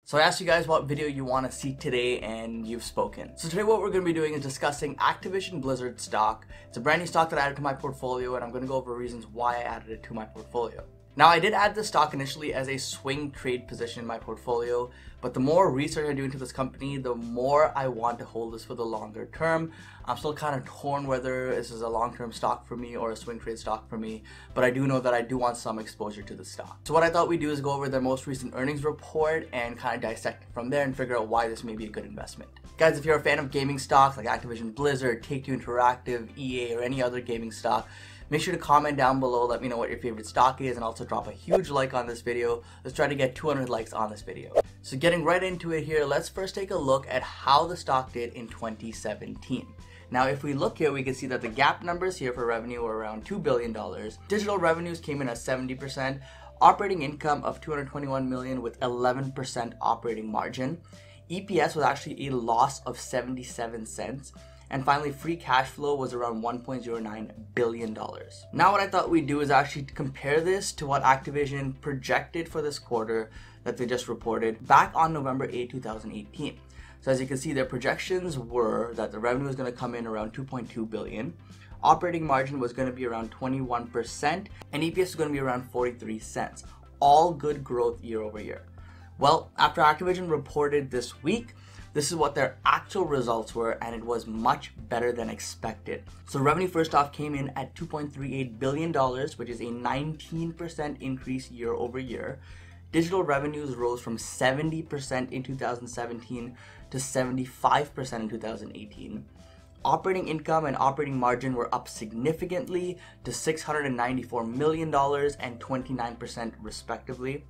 So I asked you guys what video you want to see today and you've spoken. So today what we're going to be doing is discussing Activision Blizzard stock. It's a brand new stock that I added to my portfolio and I'm going to go over reasons why I added it to my portfolio. Now I did add this stock initially as a swing trade position in my portfolio, but the more research I do into this company, the more I want to hold this for the longer term. I'm still kind of torn whether this is a long-term stock for me or a swing trade stock for me, but I do know that I do want some exposure to the stock. So what I thought we'd do is go over their most recent earnings report and kind of dissect it from there and figure out why this may be a good investment. Guys, if you're a fan of gaming stocks like Activision Blizzard, Take-Two Interactive, EA, or any other gaming stock, make sure to comment down below, let me know what your favorite stock is, and also drop a huge like on this video. Let's try to get 200 likes on this video. So getting right into it here, let's first take a look at how the stock did in 2017. Now if we look here, we can see that the GAAP numbers here for revenue were around $2 billion. Digital revenues came in at 70%, operating income of $221 million with 11% operating margin. EPS was actually a loss of 77 cents. And finally, free cash flow was around $1.09 billion. Now what I thought we'd do is actually compare this to what Activision projected for this quarter that they just reported back on November 8, 2018. So as you can see, their projections were that the revenue was going to come in around $2.2 billion. Operating margin was going to be around 21%, and EPS was going to be around 43 cents. All good growth year over year. Well, after Activision reported this week, this is what their actual results were, and it was much better than expected. So revenue first off came in at $2.38 billion, which is a 19% increase year over year. Digital revenues rose from 70% in 2017 to 75% in 2018. Operating income and operating margin were up significantly to $694 million and 29% respectively.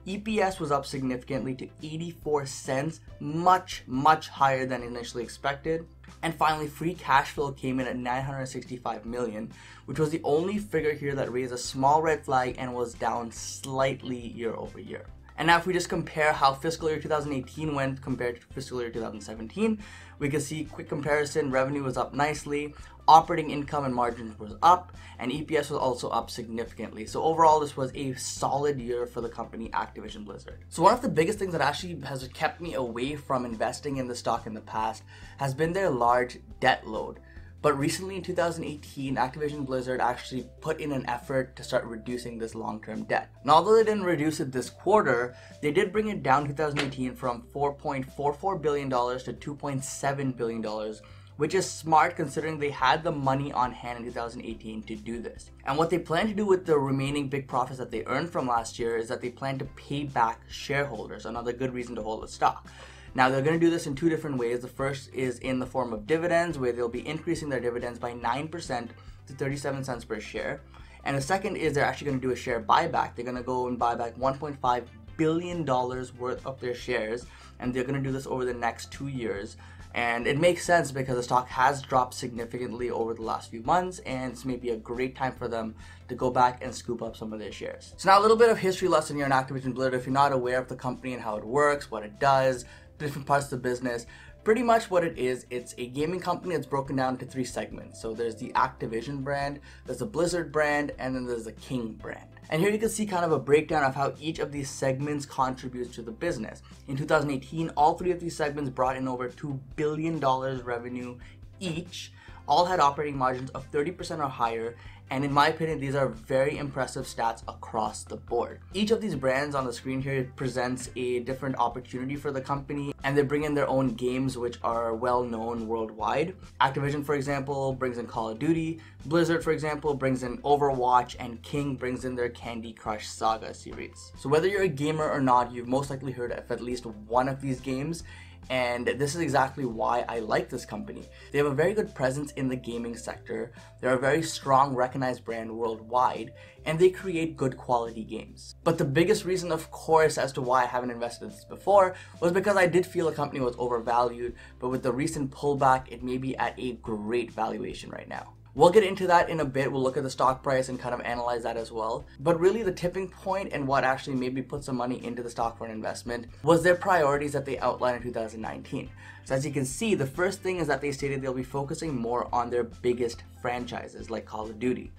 EPS was up significantly to 84 cents, much higher than initially expected. And finally, free cash flow came in at $965 million, which was the only figure here that raised a small red flag and was down slightly year over year. And now if we just compare how fiscal year 2018 went compared to fiscal year 2017, we can see quick comparison, revenue was up nicely, operating income and margins was up, and EPS was also up significantly. So overall, this was a solid year for the company Activision Blizzard. So one of the biggest things that actually has kept me away from investing in the stock in the past has been their large debt load. But recently in 2018, Activision Blizzard actually put in an effort to start reducing this long-term debt. And although they didn't reduce it this quarter, they did bring it down in 2018 from $4.44 billion to $2.7 billion, which is smart considering they had the money on hand in 2018 to do this. And what they plan to do with the remaining big profits that they earned from last year is that they plan to pay back shareholders, another good reason to hold the stock. Now they're going to do this in two different ways. The first is in the form of dividends, where they'll be increasing their dividends by 9% to 37 cents per share. And the second is they're actually going to do a share buyback. They're going to go and buy back $1.5 billion worth of their shares, and they're going to do this over the next 2 years. And it makes sense because the stock has dropped significantly over the last few months, and it's maybe a great time for them to go back and scoop up some of their shares. So now a little bit of history lesson here in Activision Blizzard. If you're not aware of the company and how it works, what it does, different parts of the business, pretty much what it is, it's a gaming company that's broken down into three segments. So there's the Activision brand, there's the Blizzard brand, and then there's the King brand. And here you can see kind of a breakdown of how each of these segments contributes to the business. In 2018, all three of these segments brought in over $2 billion revenue each. All had operating margins of 30% or higher, and in my opinion, these are very impressive stats across the board. Each of these brands on the screen here presents a different opportunity for the company, and they bring in their own games which are well known worldwide. Activision, for example, brings in Call of Duty. Blizzard, for example, brings in Overwatch, and King brings in their Candy Crush Saga series. So whether you're a gamer or not, you've most likely heard of at least one of these games. And this is exactly why I like this company. They have a very good presence in the gaming sector, they're a very strong recognized brand worldwide, and they create good quality games. But the biggest reason, of course, as to why I haven't invested in this before was because I did feel the company was overvalued, but with the recent pullback, it may be at a great valuation right now. We'll get into that in a bit. We'll look at the stock price and kind of analyze that as well. But really the tipping point and what actually made me put some money into the stock for an investment was their priorities that they outlined in 2019. So as you can see, the first thing is that they stated they'll be focusing more on their biggest franchises like Call of Duty.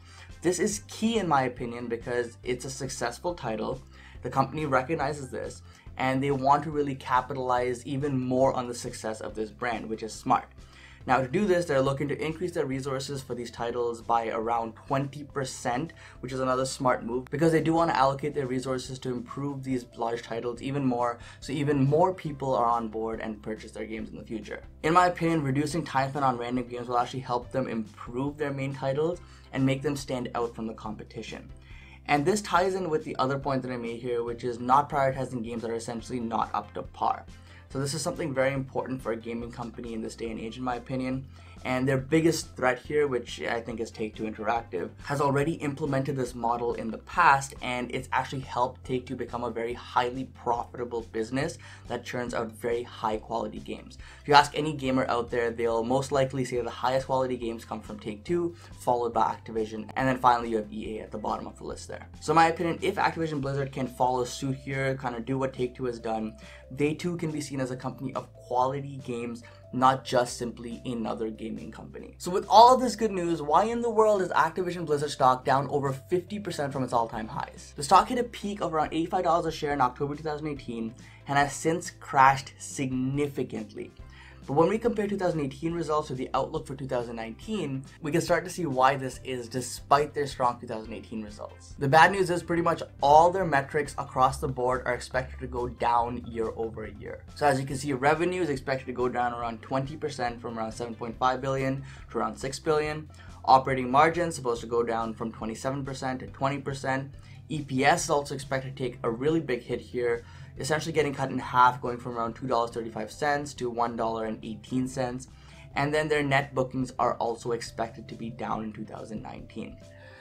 This is key in my opinion because it's a successful title. The company recognizes this, and they want to really capitalize even more on the success of this brand, which is smart. Now, to do this, they're looking to increase their resources for these titles by around 20%, which is another smart move because they do want to allocate their resources to improve these large titles even more, so even more people are on board and purchase their games in the future. In my opinion, reducing time spent on random games will actually help them improve their main titles and make them stand out from the competition. And this ties in with the other point that I made here, which is not prioritizing games that are essentially not up to par. So this is something very important for a gaming company in this day and age, in my opinion. And their biggest threat here, which I think is Take-Two Interactive, has already implemented this model in the past, and it's actually helped Take-Two become a very highly profitable business that churns out very high quality games. If you ask any gamer out there, they'll most likely say the highest quality games come from Take-Two, followed by Activision, and then finally you have EA at the bottom of the list there. So in my opinion, if Activision Blizzard can follow suit here, kind of do what Take-Two has done, they too can be seen as a company of quality games, not just simply another gaming company. So with all of this good news, why in the world is Activision Blizzard stock down over 50% from its all-time highs? The stock hit a peak of around $85 a share in October 2018 and has since crashed significantly. But when we compare 2018 results to the outlook for 2019, we can start to see why this is despite their strong 2018 results. The bad news is pretty much all their metrics across the board are expected to go down year over year. So as you can see, revenue is expected to go down around 20% from around 7.5 billion to around 6 billion. Operating margin is supposed to go down from 27% to 20%. EPS is also expected to take a really big hit here, essentially getting cut in half, going from around $2.35 to $1.18. And then their net bookings are also expected to be down in 2019.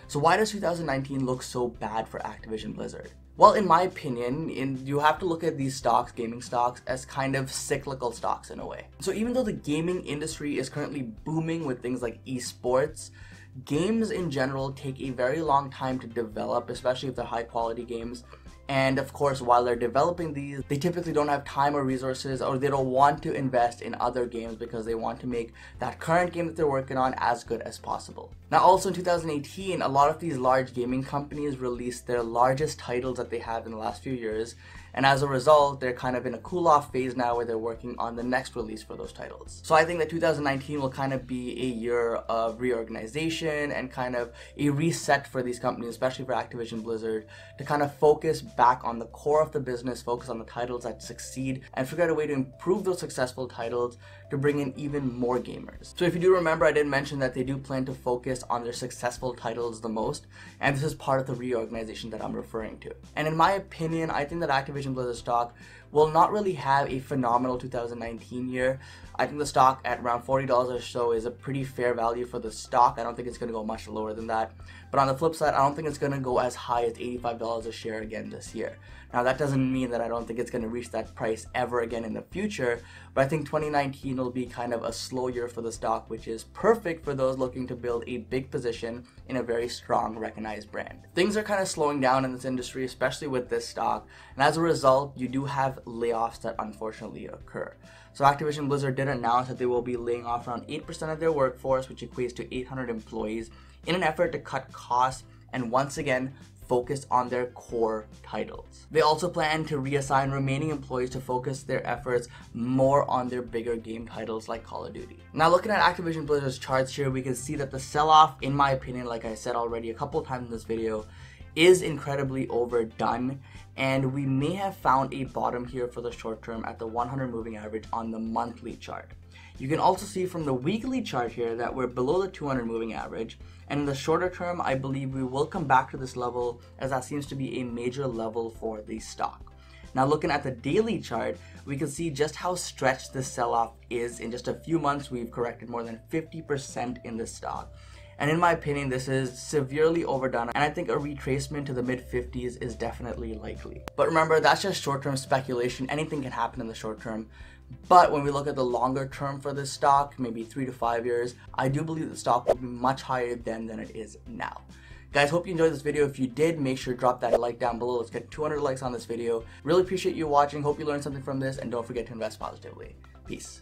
So why does 2019 look so bad for Activision Blizzard? Well, in my opinion, you have to look at these stocks, gaming stocks, as kind of cyclical stocks in a way. So even though the gaming industry is currently booming with things like esports, games in general take a very long time to develop, especially if they're high quality games. And of course, while they're developing these, they typically don't have time or resources, or they don't want to invest in other games because they want to make that current game that they're working on as good as possible. Now also in 2018, a lot of these large gaming companies released their largest titles that they have in the last few years. And as a result, they're kind of in a cool-off phase now where they're working on the next release for those titles. So I think that 2019 will kind of be a year of reorganization and kind of a reset for these companies, especially for Activision Blizzard, to kind of focus back on the core of the business, focus on the titles that succeed, and figure out a way to improve those successful titles to bring in even more gamers. So if you do remember, I did mention that they do plan to focus on their successful titles the most, and this is part of the reorganization that I'm referring to. And in my opinion, I think that Activision Blizzard stock will not really have a phenomenal 2019 year. I think the stock at around $40 or so is a pretty fair value for the stock. I don't think it's going to go much lower than that. But on the flip side, I don't think it's going to go as high as $85 a share again this year. Now that doesn't mean that I don't think it's going to reach that price ever again in the future, but I think 2019 will be kind of a slow year for the stock, which is perfect for those looking to build a big position in a very strong, recognized brand. Things are kind of slowing down in this industry, especially with this stock, and as a result, you do have layoffs that unfortunately occur. So Activision Blizzard did announce that they will be laying off around 8% of their workforce, which equates to 800 employees, in an effort to cut costs and once again focus on their core titles. They also plan to reassign remaining employees to focus their efforts more on their bigger game titles like Call of Duty. Now looking at Activision Blizzard's charts here, we can see that the sell-off, in my opinion, like I said already a couple times in this video, is incredibly overdone, and we may have found a bottom here for the short term at the 100 moving average on the monthly chart. You can also see from the weekly chart here that we're below the 200 moving average, and in the shorter term, I believe we will come back to this level, as that seems to be a major level for the stock. Now looking at the daily chart, we can see just how stretched this sell-off is. In just a few months, we've corrected more than 50% in this stock. And in my opinion, this is severely overdone, and I think a retracement to the mid-50s is definitely likely. But remember, that's just short-term speculation. Anything can happen in the short term. But when we look at the longer term for this stock, maybe 3 to 5 years, I do believe the stock will be much higher then than it is now. Guys, hope you enjoyed this video. If you did, make sure to drop that like down below. Let's get 200 likes on this video. Really appreciate you watching. Hope you learned something from this, and don't forget to invest positively. Peace.